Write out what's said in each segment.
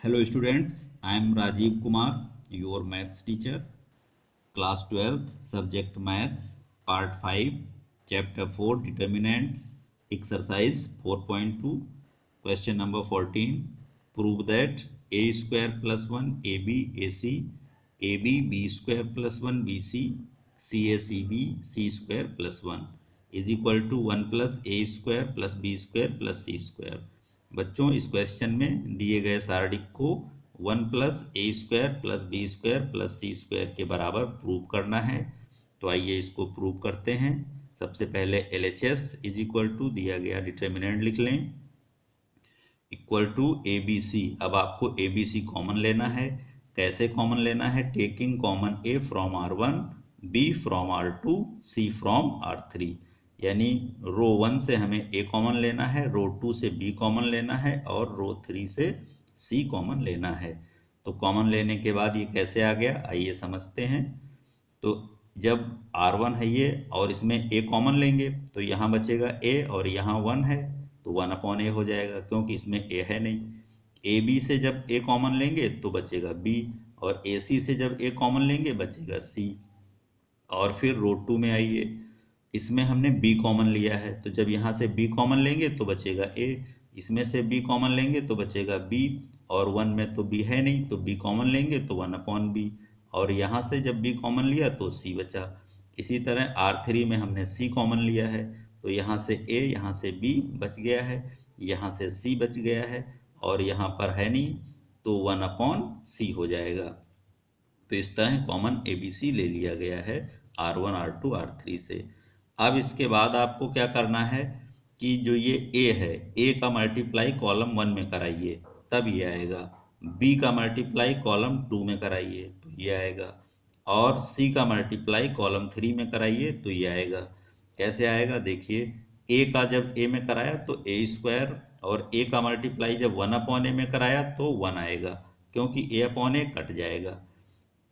Hello students, I am Rajiv Kumar, your maths teacher, class 12th, subject maths, part 5, chapter 4, determinants, exercise 4.2, question number 14. Prove that a square plus 1 ab ac, ab b square plus 1 bc, ca cb c square plus 1 is equal to 1 plus a square plus b square plus c square. बच्चों इस question में दिए गए सारणी को 1 plus A square plus B square plus C square के बराबर prove करना है। तो आइए इसको प्रूव करते हैं। सबसे पहले LHS इज इक्वल टू दिया गया डिटर्मिनेंट लिख लें, equal to A B C. अब आपको ए बी सी कॉमन लेना है। कैसे कॉमन लेना है? Taking common A from R1, B from R2, C from R3। यानी रो 1 से हमें ए कॉमन लेना है, रो 2 से बी कॉमन लेना है और रो 3 से सी कॉमन लेना है। तो कॉमन लेने के बाद ये कैसे आ गया, आइए समझते हैं। तो जब R1 है ये और इसमें a कॉमन लेंगे तो यहाँ बचेगा a और यहाँ 1 है तो 1/a हो जाएगा, क्योंकि इसमें a है नहीं। AB से जब a कॉमन लेंगे तो बचेगा b, और AC से जब a कॉमन लेंगे बचेगा c। और फिर रो 2 में आइए, इसमें हमने b कॉमन लिया है तो जब यहाँ से b कॉमन लेंगे तो बचेगा a, इसमें से b कॉमन लेंगे तो बचेगा b, और 1 में तो b है नहीं तो b कॉमन लेंगे तो 1/b, और यहाँ से जब b कॉमन लिया तो c बचा। इसी तरह R3 में हमने c कॉमन लिया है तो यहाँ से a, यहाँ से b बच गया है, यहाँ से c बच गया है, और यहाँ पर है नहीं तो 1/c हो जाएगा। तो इस तरह कॉमन ABC ले लिया गया है R1, R2, R3 से। अब इसके बाद आपको क्या करना है कि जो ये A है, A का मल्टीप्लाई कॉलम 1 में कराइए तब ये आएगा, B का मल्टीप्लाई कॉलम 2 में कराइए तो ये आएगा, और C का मल्टीप्लाई कॉलम 3 में कराइए तो ये आएगा। कैसे आएगा देखिए, A का जब A में कराया तो A स्क्वायर, और A का मल्टीप्लाई जब 1/a में कराया तो 1 आएगा, क्योंकि A/a कट जाएगा।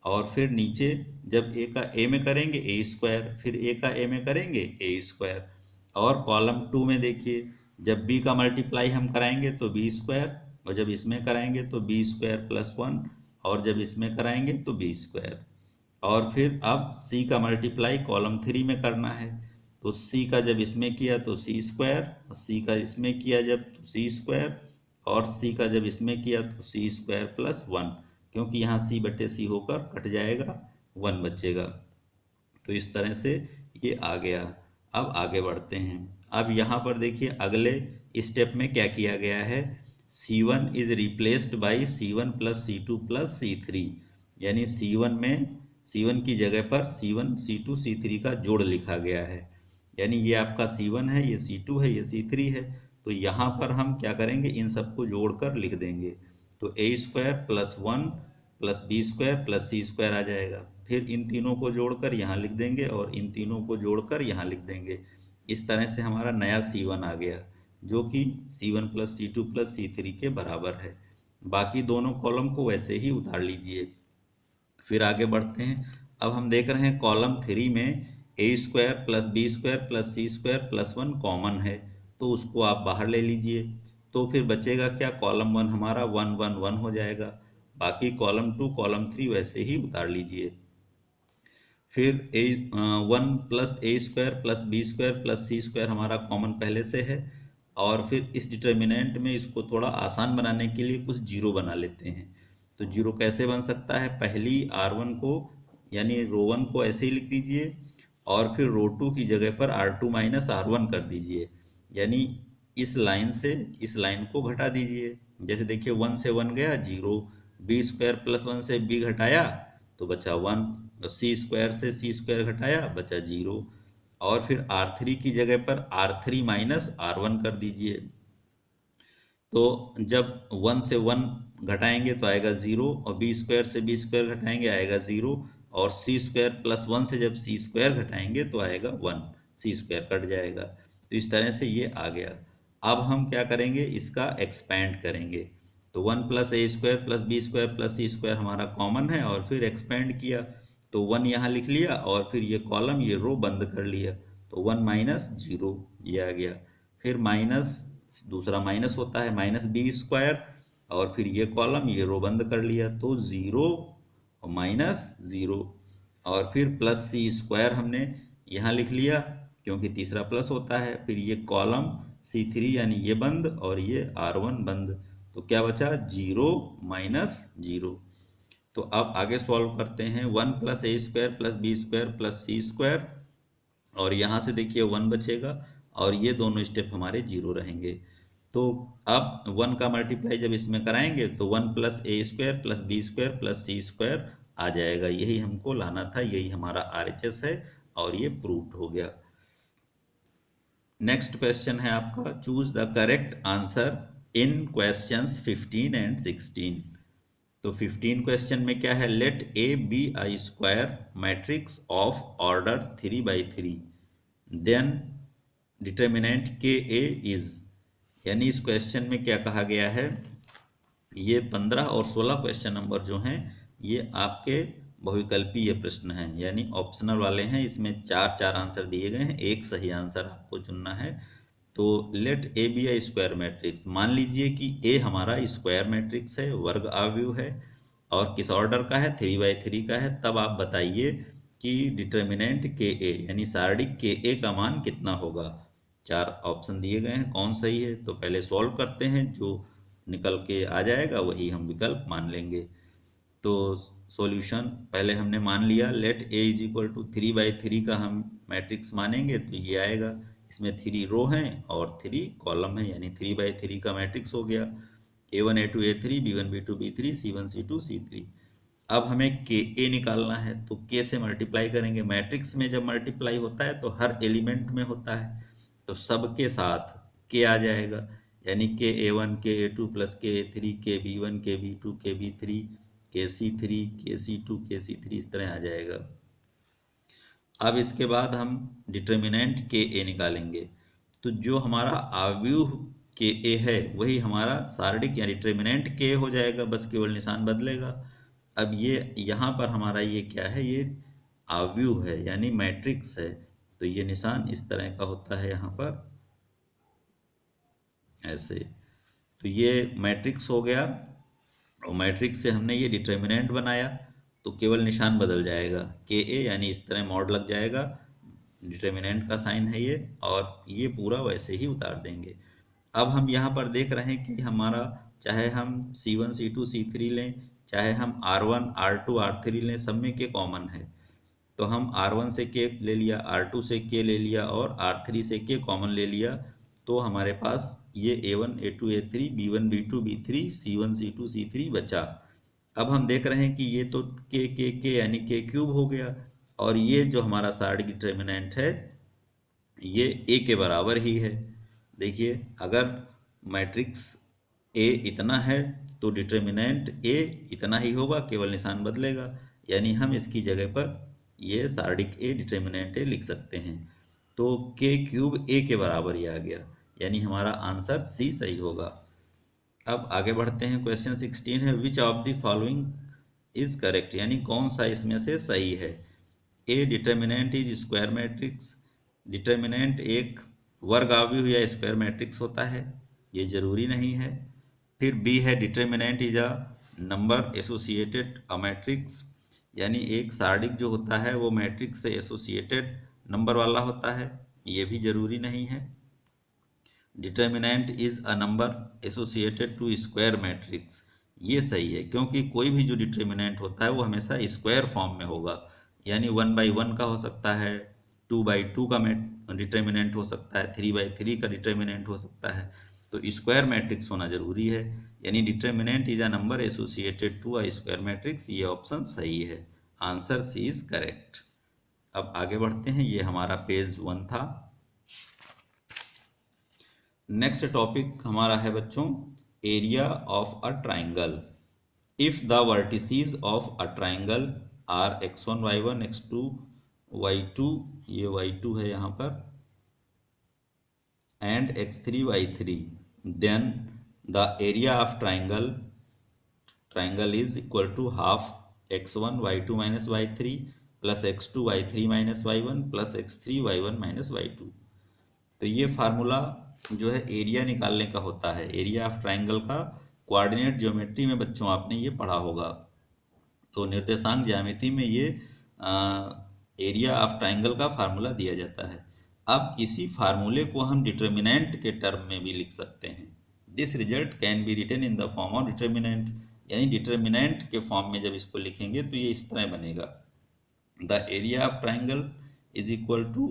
और फिर नीचे जब ए का ए में करेंगे ए स्क्वायर, फिर ए का ए में करेंगे ए स्क्वायर, और कॉलम 2 में देखिए जब बी का मल्टीप्लाई हम कराएंगे तो बी स्क्वायर, और जब इसमें कराएंगे तो बी स्क्वायर प्लस 1, और जब इसमें कराएंगे तो बी स्क्वायर। और फिर अब सी का मल्टीप्लाई कॉलम 3 में करना है तो सी का जब इसमें किया तो सी स्क्वायर, सी का इसमें किया जब तो सी स्क्वायर, और सी का जब इसमें किया तो सी स्क्वायर प्लस 1, क्योंकि यहाँ c/c होकर कट जाएगा, 1 बचेगा। तो इस तरह से ये आ गया। अब आगे बढ़ते हैं। अब यहाँ पर देखिए अगले स्टेप में क्या किया गया है, C1 is replaced by C1 plus C2 plus C3। यानी C1 की जगह पर C1, C2, C3 का जोड़ लिखा गया है। यानी ये आपका C1 है, ये C2 है, ये C3 है। तो यहाँ पर हम क्या करेंगे, इन सबको जोड़कर लिख देंगे। तो a square plus 1 plus B square plus C square आ जाएगा। फिर इन तीनों को जोड़कर यहाँ लिख देंगे और इन तीनों को जोड़कर यहाँ लिख देंगे। इस तरह से हमारा नया C1 आ गया, जो कि C1 plus C2 plus C3 के बराबर है। बाकी दोनों कॉलम को वैसे ही उतार लीजिए। फिर आगे बढ़ते हैं। अब हम देख रहे हैं कॉलम 3 में A square plus B square plus C square plus 1 common है, तो उसको आप बाहर ले लीजिए। तो फिर बचेगा क्या, कॉलम 1 हमारा 1 1 1 हो जाएगा। बाकी कॉलम 2 कॉलम 3 वैसे ही उतार लीजिए। फिर 1 plus A square plus B square plus C square हमारा कॉमन पहले से है। और फिर इस डिटर्मिनेंट में इसको थोड़ा आसान बनाने के लिए कुछ जीरो बना लेते हैं। तो जीरो कैसे बन सकता है, पहली R1 को यानी रो 1 को ऐसे ही लिख दीजिए, और फिर रो 2 की जगह पर R2 माइनस R1 कर दीजिए। यानी इस लाइन से इस लाइन को घटा दीजिए। जैसे देखिए 1 से 1 गया 0, बी स्क्वायर प्लस 1 से बी घटाया तो बचा 1, और सी स्क्वायर से सी स्क्वायर घटाया बचा 0, और फिर R3 की जगह पर R3 माइनस R1 कर दीजिए। तो जब 1 से 1 घटाएंगे तो आएगा 0, और बी स्क्वायर से बी स्क्वायर घटाएंगे आएगा 0, और सी स्क्वायर प्लस 1 से जब सी स्क्वायर घटाएंगे तो आएगा 1, सी स्क्वायर कट जाएगा। तो इस तरह से ये आ गया। अब हम क्या करेंगे, इसका एक्सपेंड करेंगे। तो 1 plus A square plus B square plus C square हमारा कॉमन है, और फिर एक्सपेंड किया तो 1 यहाँ लिख लिया, और फिर ये कॉलम ये रो बंद कर लिया तो 1 माइनस 0 ये आ गया। फिर माइनस, दूसरा माइनस होता है माइनस बी स्क्वायर, और फिर ये कॉलम ये रो बंद कर लिया, तो 0 और -0 और फिर प्लस सी स्क्वायर हमने यहाँ लिख लिया क्योंकि तीसरा प्लस होता है। फिर ये कॉलम C3 यानी ये बंद और ये R1 बंद, तो क्या बचा 0 -0। तो अब आगे सॉल्व करते हैं। 1 + a² + b² + c², और यहाँ से देखिए 1 बचेगा और ये दोनों स्टेप हमारे 0 रहेंगे। तो अब 1 का मल्टीप्लाई जब इसमें कराएंगे तो 1 + a² + b² + c² आ जाएगा। यही हमको लाना था, यही हमारा RHS है और ये प्रूव्ड हो गया। नेक्स्ट क्वेश्चन है आपका, choose the correct answer in questions 15 and 16। तो 15 क्वेश्चन में क्या है, let A be a square matrix of order 3/3 then determinant KA is. यानी इस क्वेश्चन में क्या कहा गया है, ये 15 और 16 क्वेश्चन नंबर जो हैं ये आपके बहुविकल्पीय प्रश्न हैं, यानी ऑप्शनल वाले हैं। इसमें 4 आंसर दिए गए हैं, एक सही आंसर आपको चुनना है। तो let A be a square matrix, मान लीजिए कि A हमारा स्क्वायर मैट्रिक्स है, वर्ग आव्यूह है और किस ऑर्डर का है, 3/3 का है। तब आप बताइए कि डिटर्मिनेंट KA यानी सारणिक KA का मान कितना होगा। 4 ऑप्शन दिए गए हैं, कौन सही है। तो पहले सॉल्व करते हैं, जो निकल के आ जाएगा वही हम विकल्प मान लेंगे। तो सॉल्यूशन पहले हमने मान लिया, लेट A = 3/3 का हम मैट्रिक्स मानेंगे तो ये आएगा। इसमें 3 रो हैं और 3 कॉलम है, यानी 3/3 का मैट्रिक्स हो गया। A1 A2 A3 B1 B2 B3 C1 C2 C3। अब हमें KA निकालना है, तो K से मल्टीप्लाई करेंगे। मैट्रिक्स में जब मल्टीप्लाई होता है तो हर एलिमेंट में होता है, तो सबके साथ K आ जाएगा, यानी KA1 KA2 + KA3 KB1 KB2 KB3 KC3 KC2 KC3 इस तरह आ जाएगा। अब इसके बाद हम डिटर्मिनेंट KA निकालेंगे। तो जो हमारा आव्यूह KA है वही हमारा सारणिक या डिटर्मिनेंट K हो जाएगा, बस केवल निशान बदलेगा। अब ये यहाँ पर हमारा ये क्या है, ये आव्यूह है यानी मैट्रिक्स है, तो ये निशान इस तरह का होता है यहाँ पर ऐसे। तो ये मैट्रिक्स हो गया और मैट्रिक्स से हमने ये डिटर्मिनेंट बनाया, तो केवल निशान बदल जाएगा, KA यानी इस तरह मॉड लग जाएगा, डिटर्मिनेंट का साइन है ये, और ये पूरा वैसे ही उतार देंगे। अब हम यहाँ पर देख रहे हैं कि हमारा चाहे हम C1 C2 C3 लें, चाहे हम R1 R2 R3 लें, सब में K कॉमन है। तो हम R1 से K ले लिया, R2 से K ले लिया और R3 से K कॉमन ले लिया, तो हमारे पास ये A1 A2 A3 B1 B2 B3 C1 C2 C3 बचा। अब हम देख रहे हैं कि ये तो K यानी K³ हो गया, और ये जो हमारा सारणिक डिटर्मिनेंट है ये A के बराबर ही है। देखिए अगर मैट्रिक्स A इतना है तो डिटर्मिनेंट A इतना ही होगा, केवल निशान बदलेगा, यानी हम इसकी जगह पर ये सारणिक A डिटर्मिनेंट A लिख सकते हैं। तो K³ A के बराबर ही आ गया, यानी हमारा आंसर C सही होगा। अब आगे बढ़ते हैं, क्वेश्चन 16 है, which of the following is correct, यानी कौन सा इसमें से सही है। A determinant is square matrix, determinant एक वर्ग आव्यूह या स्क्वायर मैट्रिक्स होता है, ये जरूरी नहीं है। फिर B है, determinant is a number associated a matrix, यानी एक सारणिक जो होता है वो मैट्रिक्स से एसोसिएटेड नंबर वाला होता है, ये भी जरूरी नहीं है। Determinant is a number associated to square matrix, ये सही है, क्योंकि कोई भी जो डिटर्मिनेंट होता है वो हमेशा स्क्वायर फॉर्म में होगा, यानी 1/1 का हो सकता है, 2/2 का डिटर्मिनेंट हो सकता है, 3/3 का डिटर्मिनेंट हो सकता है, तो स्क्वायर मैट्रिक्स होना जरूरी है, यानी determinant is a number associated to a square matrix, ये ऑप्शन सही है, आंसर सी इज करेक्ट। अब आगे बढ़ते हैं, ये हमारा पेज 1 था। नेक्स्ट टॉपिक हमारा है बच्चों, area of a triangle. If the vertices of a triangle are x1 y1 x2 y2, ये y2 है यहाँ पर, and x3 y3, then the area of triangle is equal to half x1 y2 minus y3 plus x2 y3 minus y1 plus x3 y1 minus y2। तो ये formula जो है area निकालने का होता है, एरिया ऑफ ट्राइंगल का coordinate geometry में बच्चों आपने ये पढ़ा होगा। तो निर्देशांक ज्यामिति में ये एरिया ऑफ ट्राइंगल का फार्मूला दिया जाता है। अब इसी फार्मूले को हम डिटर्मिनेंट के टर्म में भी लिख सकते हैं। This result can be written in the form of determinant, यानी डिटर्मिनेंट के फॉर्म में जब इसको लिखेंगे तो ये इस तरह बनेगा। The area of triangle is equal to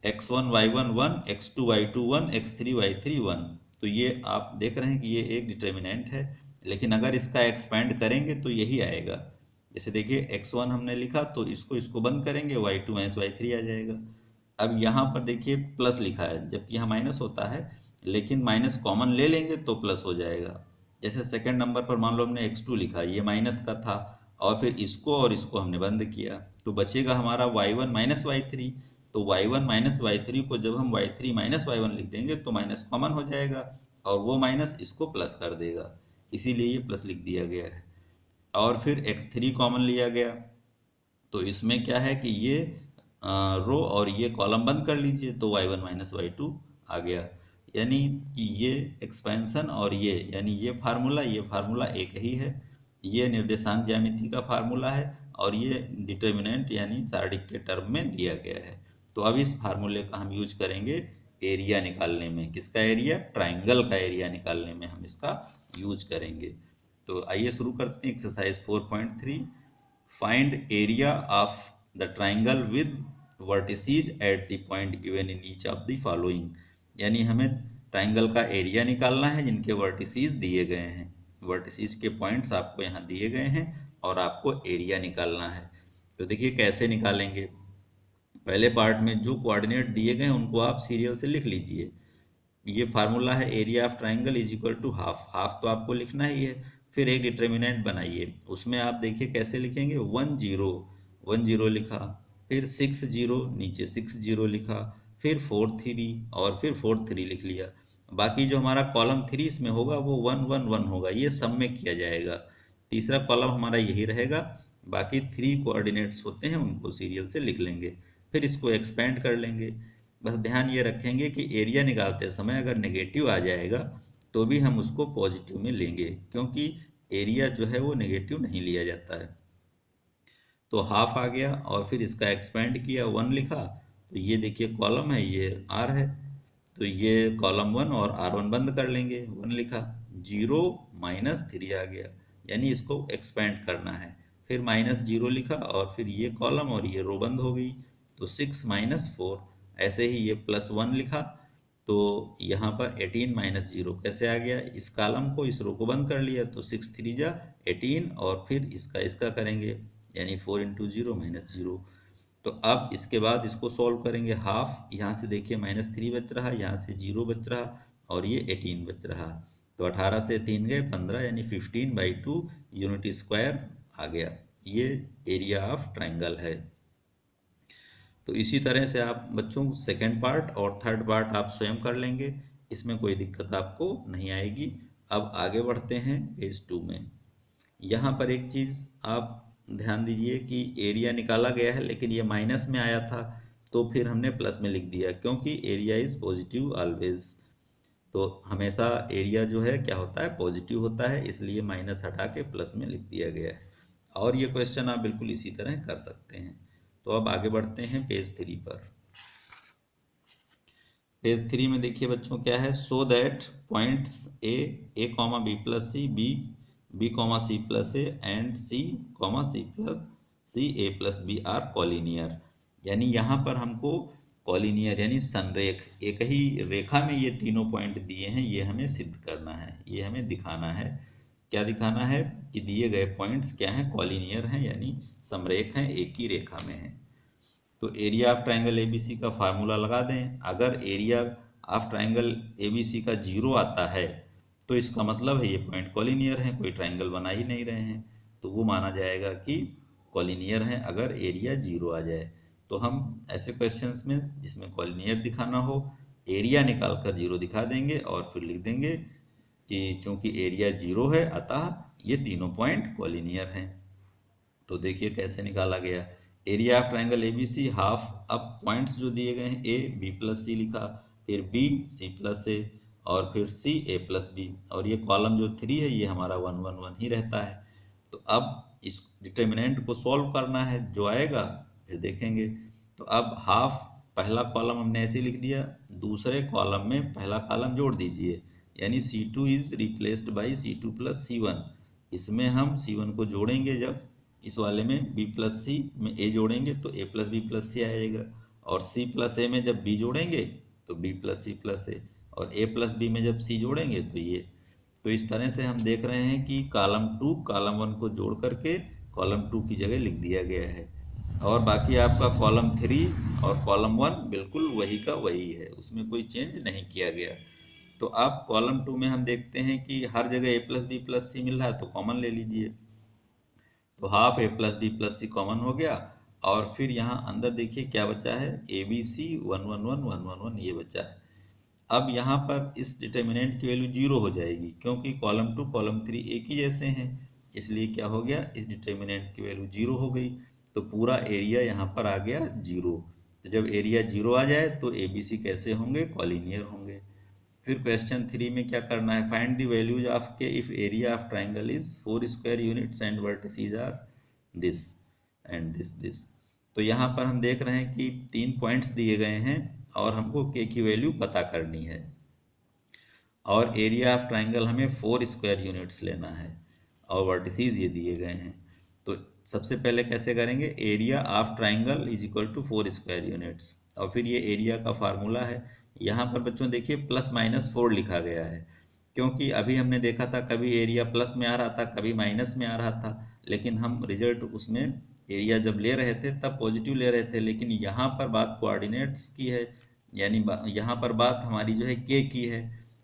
x1 y1 1, x2 y2 1, x3 y3 1। तो ये आप देख रहे हैं कि ये एक डिटर्मिनेंट है, लेकिन अगर इसका एक्सपेंड करेंगे तो यही आएगा। जैसे देखिए x1 हमने लिखा तो इसको बंद करेंगे, y2 माइनस y3 आ जाएगा। अब यहाँ पर देखिए प्लस लिखा है, जबकि यहाँ माइनस होता है, लेकिन माइनस कॉमन ले लेंगे तो प्लस हो जाएगा। जैसे सेकंड नंबर पर मान लो हमने x2 लिखा, ये माइनस का था, और फिर इसको और इसको हमने बंद किया, तो बचेगा हमारा y1 माइनस y3। तो y1 माइनस y3 को जब हम y3 माइनस y1 लिख देंगे तो माइनस कॉमन हो जाएगा, और वो माइनस इसको प्लस कर देगा, इसीलिए ये प्लस लिख दिया गया है। और फिर x3 कॉमन लिया गया, तो इसमें क्या है कि ये रो और ये कॉलम बंद कर लीजिए, तो y1 माइनस y2 आ गया। यानी कि ये एक्सपेंशन और ये यानी ये फार्मूला एक ही है। ये निर्देशांक ज्यामिति का फार्मूला है, और ये डिटर्मिनेंट यानी सारणिक के टर्म में दिया गया है। तो अब इस फार्मूले का हम यूज करेंगे एरिया निकालने में। किसका एरिया? ट्राइंगल का एरिया निकालने में हम इसका यूज करेंगे। तो आइए शुरू करते हैं exercise 4.3। Find area of the triangle with vertices at the point given in each of the following. यानी हमें ट्राइंगल का एरिया निकालना है जिनके वर्टिसेस दिए गए हैं। वर्टिसेस के पॉइंट्स आपको यहाँ दिए गए हैं और आपको एरिया निकालना है। तो देखिए कैसे निकालेंगे। पहले पार्ट में जो कोऑर्डिनेट दिए गए हैं उनको आप सीरियल से लिख लीजिए। ये फार्मूला है area of triangle is equal to half. Half तो आपको लिखना ही है। फिर एक डिटर्मिनेंट बनाइए, उसमें आप देखिए कैसे लिखेंगे। 1 0 1 0 लिखा, फिर 6 0 नीचे 6 0 लिखा, फिर 4 3 और फिर 4 3 लिख लिया। बाकी जो हमारा कॉलम 3 इसमें होगा वो 1 1 1 होगा, ये सब में किया जाएगा। तीसरा कॉलम हमारा यही रहेगा। बाकी 3 कोऑर्डिनेट्स होते हैं उनको सीरियल से लिख लेंगे, फिर इसको एक्सपेंड कर लेंगे। बस ध्यान ये रखेंगे कि एरिया निकालते समय अगर नेगेटिव आ जाएगा तो भी हम उसको पॉजिटिव में लेंगे, क्योंकि एरिया जो है वो नेगेटिव नहीं लिया जाता है। तो हाफ आ गया, और फिर इसका एक्सपेंड किया, 1 लिखा, तो ये देखिए कॉलम है, ये आर है, तो ये कॉलम 1 और R1 बंद कर लेंगे। 1 लिखा, 0 माइनस 3 आ गया, यानी इसको एक्सपेंड करना है। फिर माइनस 0 लिखा, और फिर ये कॉलम और ये रो बंद हो गई, तो 6 माइनस 4। ऐसे ही ये प्लस 1 लिखा, तो यहाँ पर 18 माइनस 0 कैसे आ गया। इस कॉलम को इस रो को बंद कर लिया, तो 6 3 जा 18, और फिर इसका करेंगे, यानी 4 इंटू 0 माइनस 0। तो अब इसके बाद इसको सॉल्व करेंगे। हाफ यहाँ से देखिए माइनस 3 बच रहा, यहाँ से 0 बच रहा, और ये 18 बच रहा। तो 18 से 3 गए 15, यानी 15/2 यूनिट स्क्वायर आ गया। ये एरिया ऑफ ट्राइंगल है। तो इसी तरह से आप बच्चों सेकेंड पार्ट और थर्ड पार्ट आप स्वयं कर लेंगे, इसमें कोई दिक्कत आपको नहीं आएगी। अब आगे बढ़ते हैं पेज 2 में। यहाँ पर एक चीज़ आप ध्यान दीजिए कि एरिया निकाला गया है, लेकिन ये माइनस में आया था, तो फिर हमने प्लस में लिख दिया, क्योंकि एरिया इज़ पॉजिटिव ऑलवेज। तो हमेशा एरिया जो है क्या होता है, पॉजिटिव होता है, इसलिए माइनस हटा के प्लस में लिख दिया गया है। और ये क्वेश्चन आप बिल्कुल इसी तरह कर सकते हैं। तो अब आगे बढ़ते हैं पेज 3 पर। पेज 3 में देखिए बच्चों क्या है। So that points A comma B plus C, B comma C plus A and C comma C plus C A plus B are collinear. यानी यहाँ पर हमको कॉलिनियर यानी संरेख, एक ही रेखा में ये तीनों पॉइंट दिए हैं, ये हमें सिद्ध करना है, ये हमें दिखाना है। क्या दिखाना है कि दिए गए पॉइंट्स क्या हैं, कॉलिनियर हैं, यानी समरेख हैं, एक ही रेखा में हैं। तो एरिया ऑफ ट्राइंगल एबीसी का फार्मूला लगा दें। अगर एरिया ऑफ ट्राइंगल एबीसी का 0 आता है तो इसका मतलब है ये पॉइंट कॉलिनियर हैं, कोई ट्राइंगल बना ही नहीं रहे हैं, तो वो माना जाएगा कि कॉलिनियर हैं अगर एरिया 0 आ जाए। तो हम ऐसे क्वेश्चंस में जिसमें कॉलिनियर दिखाना हो, एरिया निकाल कर 0 दिखा देंगे और फिर लिख देंगे कि चूंकि एरिया 0 है अतः ये तीनों पॉइंट कॉलिनियर हैं। तो देखिए कैसे निकाला गया। Area of triangle ABC half. अब पॉइंट्स जो दिए गए हैं, ए बी प्लस सी लिखा, फिर बी सी प्लस ए, और फिर सी ए प्लस बी, और ये कॉलम जो 3 है ये हमारा 1 1 1 ही रहता है। तो अब इस डिटर्मिनेंट को सॉल्व करना है, जो आएगा फिर देखेंगे। तो अब हाफ पहला कॉलम हमने ऐसे लिख दिया, दूसरे कॉलम में पहला कॉलम जोड़ दीजिए, यानी C2 is replaced by C2 plus C1। इसमें हम C1 को जोड़ेंगे, जब इस वाले में B प्लस सी में A जोड़ेंगे तो A प्लस बी प्लस सी आएगा, और C प्लस A में जब B जोड़ेंगे तो B plus C plus A, और A प्लस बी में जब C जोड़ेंगे तो ये। तो इस तरह से हम देख रहे हैं कि कॉलम 2 कॉलम 1 को जोड़ करके कॉलम 2 की जगह लिख दिया गया है, और बाकी आपका कॉलम 3 और कॉलम 1 बिल्कुल वही का वही है, उसमें कोई चेंज नहीं किया गया। तो अब कॉलम 2 में हम देखते हैं कि हर जगह A plus B plus C मिल रहा है, तो कॉमन ले लीजिए। तो half A plus B plus C common हो गया, और फिर यहाँ अंदर देखिए क्या बचा है, ए बी सी 1 1 1 1 1 1 ये बचा है। अब यहाँ पर इस डिटर्मिनेंट की वैल्यू 0 हो जाएगी, क्योंकि कॉलम 2 कॉलम 3 एक ही जैसे हैं, इसलिए क्या हो गया, इस डिटर्मिनेंट की वैल्यू 0 हो गई। तो पूरा एरिया यहाँ पर आ गया 0। तो जब एरिया 0 आ जाए तो ए बी सी कैसे होंगे, कॉलिनियर होंगे। फिर क्वेश्चन 3 में क्या करना है, find the values of K if area of triangle is 4 square units and vertices are this and this. तो यहाँ पर हम देख रहे हैं कि 3 पॉइंट्स दिए गए हैं और हमको के की वैल्यू पता करनी है, और एरिया ऑफ ट्राइंगल हमें 4 स्क्वायर यूनिट्स लेना है, और वर्टिसेस ये दिए गए हैं। तो सबसे पहले कैसे करेंगे, area of triangle is equal to 4 square units, और फिर ये एरिया का फार्मूला है। यहाँ पर बच्चों देखिए प्लस माइनस 4 लिखा गया है, क्योंकि अभी हमने देखा था कभी एरिया प्लस में आ रहा था, कभी माइनस में आ रहा था, लेकिन हम रिजल्ट उसमें एरिया जब ले रहे थे तब पॉजिटिव ले रहे थे। लेकिन यहाँ पर बात कोऑर्डिनेट्स की है, यानी यहाँ पर बात हमारी जो है के की है,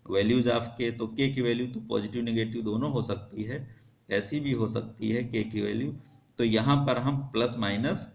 वैल्यूज ऑफ के। तो के की वैल्यू तो पॉजिटिव नेगेटिव दोनों हो सकती है, ऐसी भी हो सकती है के की वैल्यू। तो यहाँ पर हम प्लस माइनस